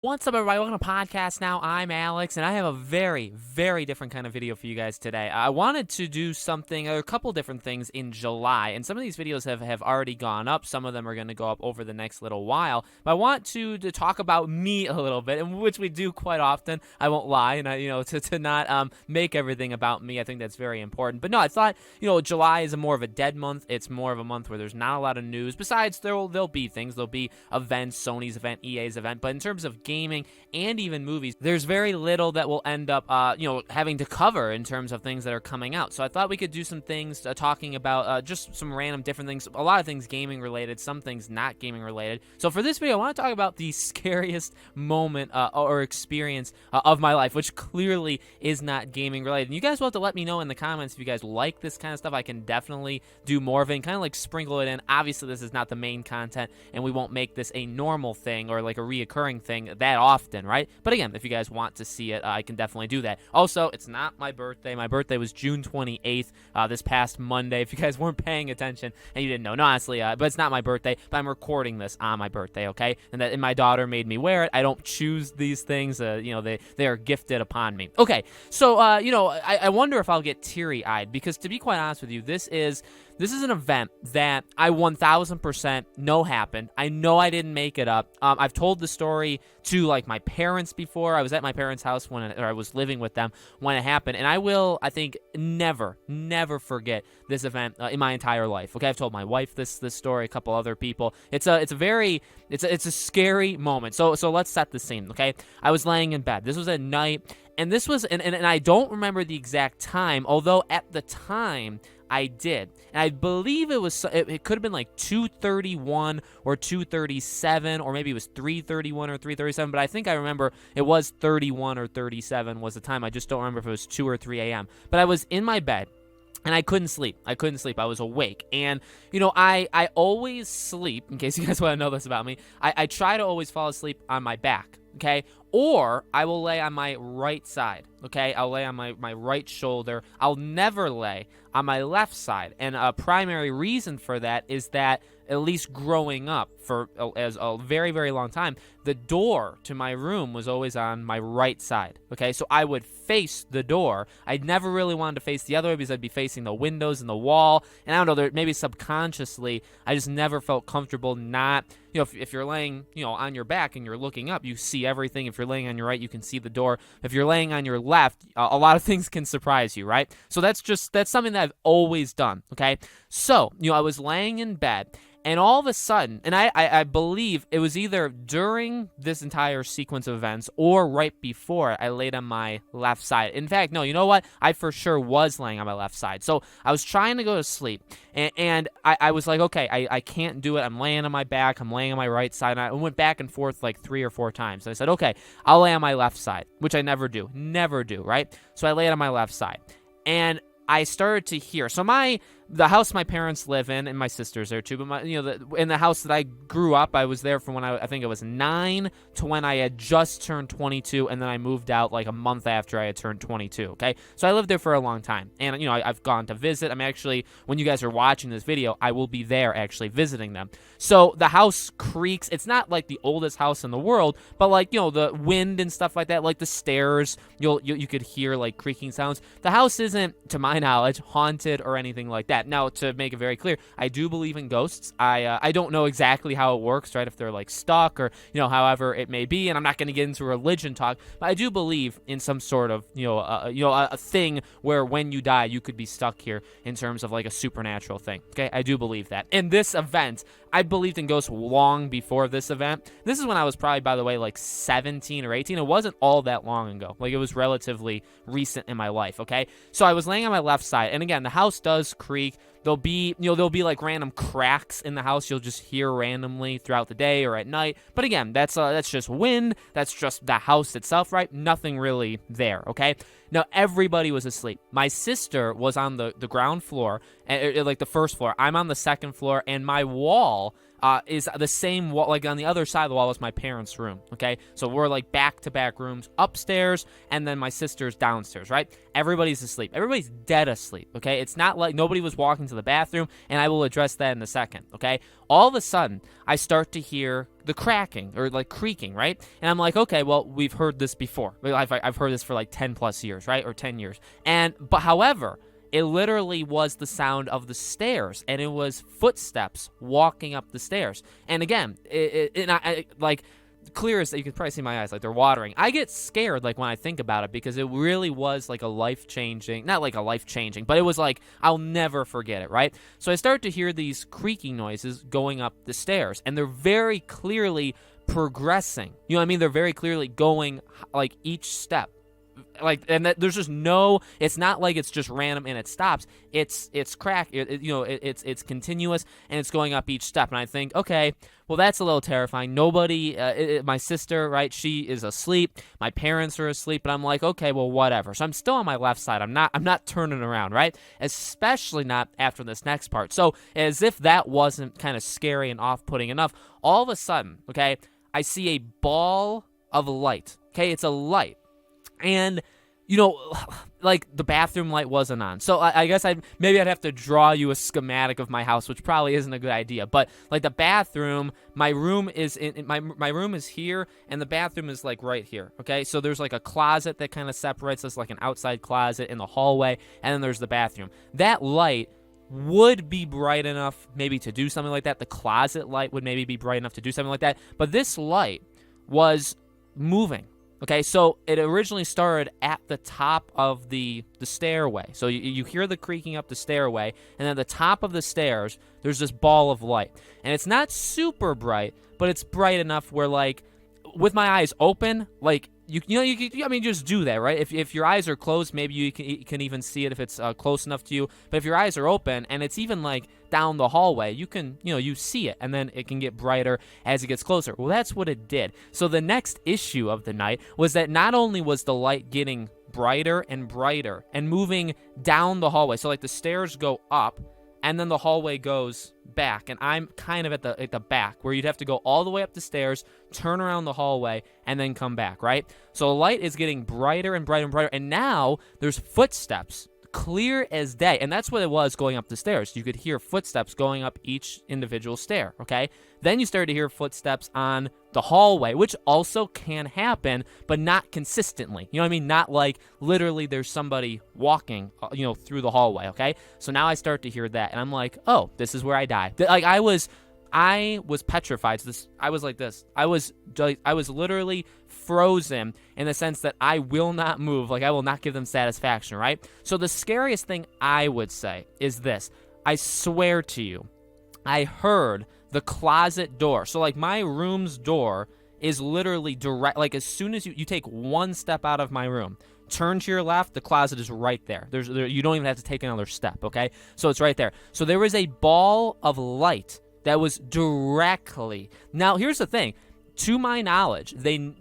What's up, everybody? Welcome to Podcast Now. I'm Alex, and I have a very, very different kind of video for you guys today. I wanted to do something, or a couple different things in July, and some of these videos have already gone up. Some of them are going to go up over the next little while. But I want to talk about me a little bit, and which we do quite often. I won't lie, and to not make everything about me. I think that's very important. But no, I thought July is more of a dead month. It's more of a month where there's not a lot of news. Besides, there'll be things. There'll be events, Sony's event, EA's event. But in terms of gaming and even movies, there's very little that we'll end up having to cover in terms of things that are coming out. So I thought we could do some things talking about just some random different things, a lot of things gaming related, some things not gaming related. So for this video, I want to talk about the scariest moment or experience of my life, which clearly is not gaming related. And you guys will have to let me know in the comments if you guys like this kind of stuff. I can definitely do more of it and kind of like sprinkle it in. Obviously, this is not the main content, and we won't make this a normal thing or like a reoccurring thing that often, right? But again, if you guys want to see it, I can definitely do that. Also, it's not my birthday. My birthday was June 28th, this past Monday. If you guys weren't paying attention and you didn't know, no, honestly, but it's not my birthday, but I'm recording this on my birthday, okay? And my daughter made me wear it. I don't choose these things. They are gifted upon me. Okay, so, I wonder if I'll get teary-eyed because, to be quite honest with you, this is an event that I 1000% know happened. I know I didn't make it up. I've told the story to like my parents before. I was at my parents' house or I was living with them when it happened, and I will, I think, never forget this event in my entire life. Okay, I've told my wife this story, a couple other people. It's a scary moment. So let's set the scene. Okay, I was laying in bed. This was at night, and this was and I don't remember the exact time, although at the time I did. And I believe it could have been like 2:31 or 2:37, or maybe it was 3:31 or 3:37, but I think I remember it was 31 or 37 was the time. I just don't remember if it was 2 or 3 a.m. But I was in my bed, and I couldn't sleep. I was awake. And, I always sleep, in case you guys want to know this about me, I try to always fall asleep on my back, okay? Or I will lay on my right side, okay? I'll lay on my right shoulder. I'll never lay on my left side. And a primary reason for that is that, at least growing up for as a very, very long time, the door to my room was always on my right side, okay? So I would face the door. I never really wanted to face the other way because I'd be facing the windows and the wall. And I don't know, maybe subconsciously, I just never felt comfortable not, if you're laying, on your back and you're looking up, you see everything. If you're laying on your right, you can see the door. If you're laying on your left, a lot of things can surprise you, right? So that's something that I've always done, okay? So, I was laying in bed, and all of a sudden, and I believe it was either during this entire sequence of events or right before, I laid on my left side. In fact, no, you know what? I for sure was laying on my left side. So I was trying to go to sleep, and I was like, okay, I can't do it. I'm laying on my back. I'm laying on my right side. And I went back and forth like 3 or 4 times. So I said, okay, I'll lay on my left side, which I never do, right? So I laid on my left side, and I started to hear. So the house my parents live in, and my sister's there too, but in the house that I grew up, I was there from when I think it was 9 to when I had just turned 22, and then I moved out like a month after I had turned 22, okay? So I lived there for a long time, and, I've gone to visit. I'm actually, when you guys are watching this video, I will be there actually visiting them. So the house creaks. It's not like the oldest house in the world, but like, the wind and stuff like that, like the stairs, you could hear like creaking sounds. The house isn't, to my knowledge, haunted or anything like that. Now, to make it very clear, I do believe in ghosts. I don't know exactly how it works, right? If they're like stuck or, however it may be. And I'm not going to get into religion talk, but I do believe in some sort of, a thing where when you die, you could be stuck here in terms of like a supernatural thing. Okay, I do believe that. In this event, I believed in ghosts long before this event. This is when I was probably, by the way, like 17 or 18. It wasn't all that long ago. Like, it was relatively recent in my life, okay? So I was laying on my left side, and again, the house does creak. There'll be like random cracks in the house you'll just hear randomly throughout the day or at night. But again, that's just wind. That's just the house itself, right? Nothing really there, okay? Now, everybody was asleep. My sister was on the ground floor, like the first floor. I'm on the second floor, and my wall is the same wall, like on the other side of the wall was my parents' room, okay? So we're like back-to-back rooms upstairs, and then my sister's downstairs, right? Everybody's asleep. Everybody's dead asleep, okay? It's not like nobody was walking to the bathroom, and I will address that in a second, okay? All of a sudden, I start to hear the cracking or like creaking, right? And I'm like, okay, well, we've heard this before. I've heard this for like 10 plus years, right? Or 10 years. But however, it literally was the sound of the stairs, and it was footsteps walking up the stairs. And again, like, clear as that, you can probably see my eyes, like they're watering. I get scared, like, when I think about it, because it really was like a life-changing, not like a life-changing, but it was like, I'll never forget it, right? So I start to hear these creaking noises going up the stairs, and they're very clearly progressing. You know what I mean? They're very clearly going, like, each step. Like, and that there's just no, it's not like it's just random and it stops. It's it's continuous, and it's going up each step. And I think, okay, well, that's a little terrifying. Nobody, my sister, right, she is asleep. My parents are asleep, and I'm like, okay, well, whatever. So I'm still on my left side. I'm not turning around, right? Especially not after this next part. So as if that wasn't kind of scary and off-putting enough, all of a sudden, okay, I see a ball of light. Okay, it's a light. And, you know, like, the bathroom light wasn't on. So I guess maybe I'd have to draw you a schematic of my house, which probably isn't a good idea. But, like, the bathroom, my room is my room is here, and the bathroom is, like, right here, okay? So there's, like, a closet that kind of separates us, like an outside closet in the hallway, and then there's the bathroom. That light would be bright enough maybe to do something like that. The closet light would maybe be bright enough to do something like that. But this light was moving. Okay, so it originally started at the top of the stairway. So you hear the creaking up the stairway, and at the top of the stairs, there's this ball of light. And it's not super bright, but it's bright enough where, like, with my eyes open, like, you just do that, right? If your eyes are closed, maybe you can even see it if it's close enough to you. But if your eyes are open and it's even like down the hallway, you can, you see it, and then it can get brighter as it gets closer. Well, that's what it did. So the next issue of the night was that not only was the light getting brighter and brighter and moving down the hallway, so like the stairs go up, and then the hallway goes back, and I'm kind of at the back, where you'd have to go all the way up the stairs, turn around the hallway, and then come back, right? So the light is getting brighter and brighter and brighter, and now there's footsteps, clear as day, and that's what it was going up the stairs. You could hear footsteps going up each individual stair, okay? Then you started to hear footsteps on the hallway, which also can happen, but not consistently. You know what I mean? Not like literally there's somebody walking, through the hallway, okay? So now I start to hear that, and I'm like, oh, this is where I die. Like, I was petrified. I was like this. I was literally frozen in the sense that I will not move. Like, I will not give them satisfaction, right? So the scariest thing I would say is this. I swear to you, I heard the closet door. So, like, my room's door is literally direct. Like, as soon as you take one step out of my room, turn to your left, the closet is right there. You don't even have to take another step, okay? So it's right there. So there was a ball of light that was directly. Now, here's the thing. To my knowledge,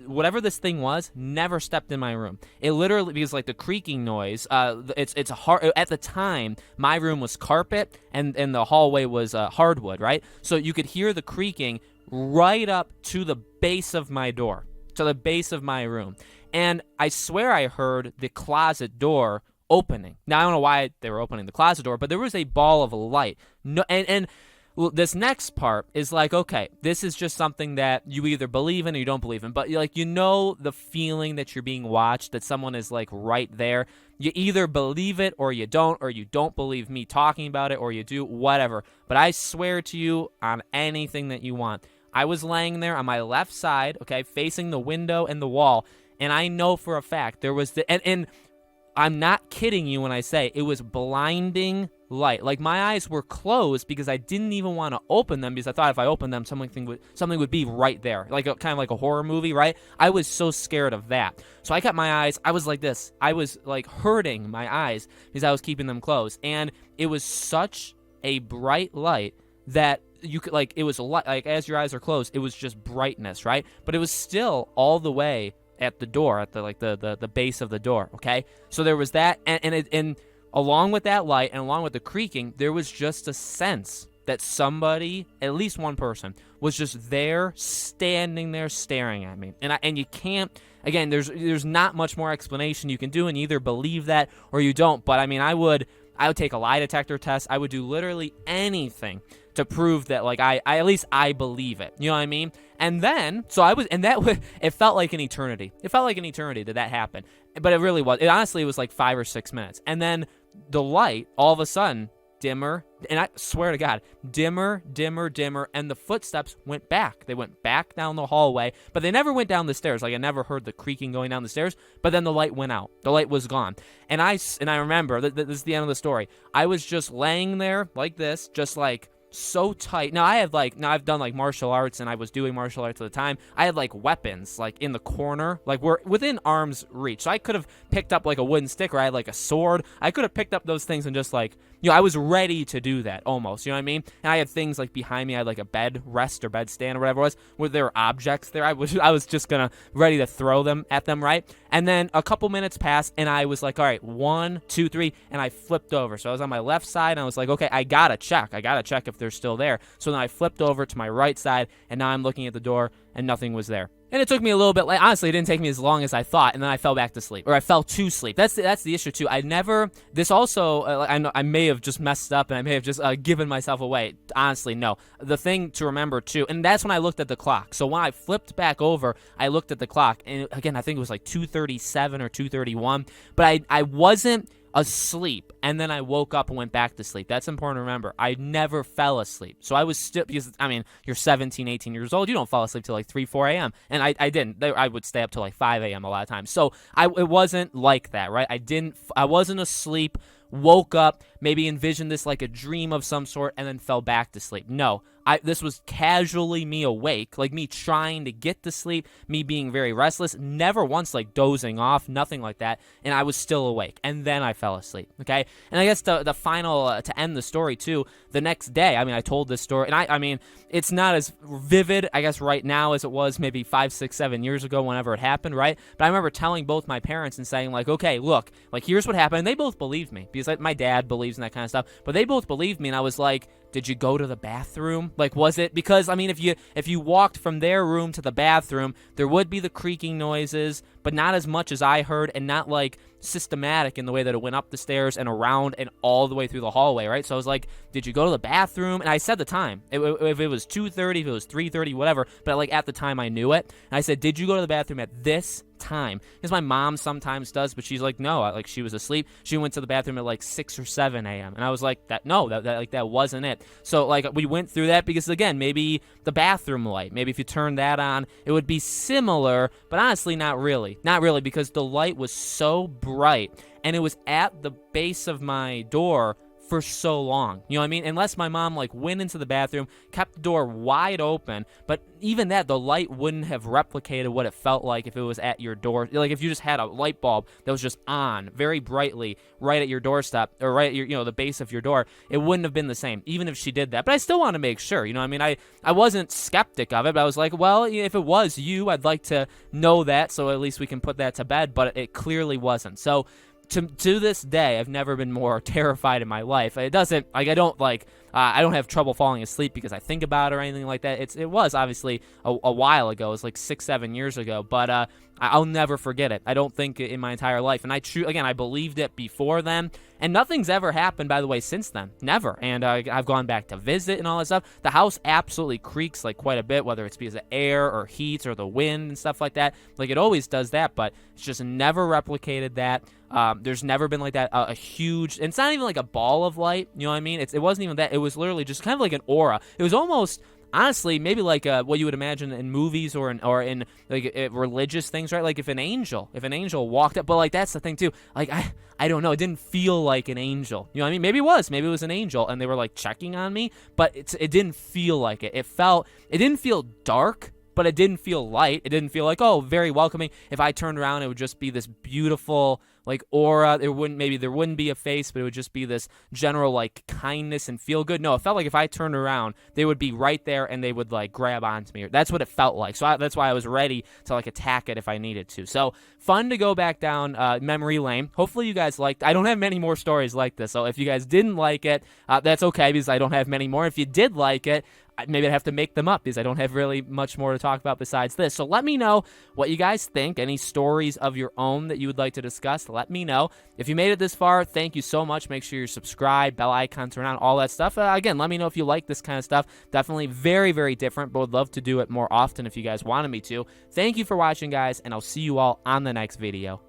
whatever this thing was, never stepped in my room. It literally, because like the creaking noise, it's hard. At the time, my room was carpet, and the hallway was hardwood, right? So you could hear the creaking right up to the base of my door, to the base of my room. And I swear I heard the closet door opening. Now, I don't know why they were opening the closet door, but there was a ball of light. No, and well, this next part is like, okay, this is just something that you either believe in or you don't believe in. But, like, the feeling that you're being watched, that someone is, like, right there. You either believe it or you don't believe me talking about it, or you do, whatever. But I swear to you on anything that you want. I was laying there on my left side, okay, facing the window and the wall, and I know for a fact there was and I'm not kidding you when I say it was blinding light. Like, my eyes were closed because I didn't even want to open them, because I thought if I opened them, something would be right there, like kind of like a horror movie, right? I was so scared of that. So I kept my eyes. I was like this. I was like hurting my eyes because I was keeping them closed, and it was such a bright light that you could, like, it was a light, like, as your eyes are closed, it was just brightness, right? But it was still all the way at the door, at the base of the door, okay? So there was that, and along with that light and along with the creaking, there was just a sense that somebody, at least one person, was just there, standing there, staring at me. And you can't. Again, there's not much more explanation you can do, and you either believe that or you don't. But I mean, I would take a lie detector test. I would do literally anything to prove that, like, I at least I believe it. You know what I mean? And then, so I was, and it felt like an eternity. It felt like an eternity that happened. But it really was. It honestly was like 5 or 6 minutes. And then the light, all of a sudden, dimmer, and I swear to God, dimmer, and the footsteps went back. They went back down the hallway, but they never went down the stairs. Like, I never heard the creaking going down the stairs, but then the light went out. The light was gone. And I remember, this is the end of the story. I was just laying there like this, just like, so tight. Now I've done like martial arts, and I was doing martial arts at the time. I had like weapons like in the corner, like we're within arm's reach. So I could have picked up like a wooden stick, or I had like a sword. I could have picked up those things and just like, I was ready to do that almost, you know what I mean? And I had things like behind me. I had like a bed rest or bed stand or whatever it was, where there were objects there. I was just gonna ready to throw them at them, right? And then a couple minutes passed, and I was like, all right, 1, 2, 3, and I flipped over. So I was on my left side, and I was like, okay, I gotta check if they're still there. So then I flipped over to my right side, and now I'm looking at the door, and nothing was there. And it took me a little bit, like, honestly, it didn't take me as long as I thought, and then I fell back to sleep, or I fell to sleep. That's the issue, too. This also, I may have just messed up, and I may have just given myself away. Honestly, no. The thing to remember, too, and that's when I looked at the clock. So when I flipped back over, I looked at the clock, and again, I think it was like 2:37 or 2:31, but I wasn't asleep, and then I woke up and went back to sleep. That's important to remember. I never fell asleep. So I was still, because, I mean, you're 17, 18 years old. You don't fall asleep till like 3, 4 a.m. And I didn't. I would stay up till like 5 a.m. a lot of times. So it wasn't like that, right? I wasn't asleep, woke up, maybe envisioned this like a dream of some sort, and then fell back to sleep. No, this was casually me awake, like me trying to get to sleep, me being very restless, never once like dozing off, nothing like that, and I was still awake, and then I fell asleep, okay? And I guess the final, to end the story too, the next day, I mean, I told this story, and I mean, it's not as vivid, I guess, right now as it was maybe 5, 6, 7 years ago whenever it happened, right? But I remember telling both my parents and saying like, okay, look, like, here's what happened, and they both believed me, because like, my dad believes in that kind of stuff, but they both believed me, and I was like, did you go to the bathroom? Like, was it? Because, I mean, if you walked from their room to the bathroom, there would be the creaking noises, but not as much as I heard, and not, like, systematic in the way that it went up the stairs and around and all the way through the hallway, right? So I was like, did you go to the bathroom? And I said the time. If it was 2:30, if it was 3:30, whatever, but, like, at the time I knew it. And I said, did you go to the bathroom at this time? Because my mom sometimes does, but she's like, no, like, she was asleep. She went to the bathroom at like 6 or 7 a.m. And I was like, that wasn't it. So like, we went through that because, again, maybe the bathroom light, maybe if you turn that on, it would be similar, but honestly, not really, because the light was so bright, and it was at the base of my door for so long, you know what I mean? Unless my mom like went into the bathroom, kept the door wide open, but even that, the light wouldn't have replicated what it felt like if it was at your door. Like, if you just had a light bulb that was just on very brightly right at your doorstep, or right at your, the base of your door, it wouldn't have been the same, even if she did that. But I still want to make sure, you know what I mean? I wasn't skeptic of it, but I was like, well, if it was you, I'd like to know that, so at least we can put that to bed, but it clearly wasn't. So to this day, I've never been more terrified in my life. It doesn't, like, I don't have trouble falling asleep because I think about it or anything like that. It was obviously a while ago. It was like 6, 7 years ago, but I'll never forget it. I don't think in my entire life. And I believed it before then, and nothing's ever happened, by the way, since then. Never. And I've gone back to visit and all that stuff. The house absolutely creaks like quite a bit, whether it's because of air or heat or the wind and stuff like that. Like, it always does that, but it's just never replicated that. There's never been like that a huge, and it's not even like a ball of light, you know what I mean? It wasn't even that. It was literally just kind of like an aura. It was almost, honestly, maybe like what you would imagine in movies or in like religious things, right? Like if an angel walked up, but like that's the thing too. Like I don't know, it didn't feel like an angel. You know what I mean? Maybe it was an angel, and they were like checking on me, but it didn't feel like it. It didn't feel dark, but it didn't feel light. It didn't feel like, oh, very welcoming. If I turned around, it would just be this beautiful like aura. There wouldn't be a face, but it would just be this general like kindness and feel good. No, it felt like if I turned around, they would be right there and they would like grab onto me. That's what it felt like. So that's why I was ready to like attack it if I needed to. So fun to go back down memory lane. Hopefully you guys liked. I don't have many more stories like this, so if you guys didn't like it, that's okay because I don't have many more. If you did like it, maybe I'd have to make them up because I don't have really much more to talk about besides this. So let me know what you guys think. Any stories of your own that you would like to discuss, let me know. If you made it this far, thank you so much. Make sure you're subscribed, bell icon, turn on, all that stuff. Again, let me know if you like this kind of stuff. Definitely very, very different, but would love to do it more often if you guys wanted me to. Thank you for watching, guys, and I'll see you all on the next video.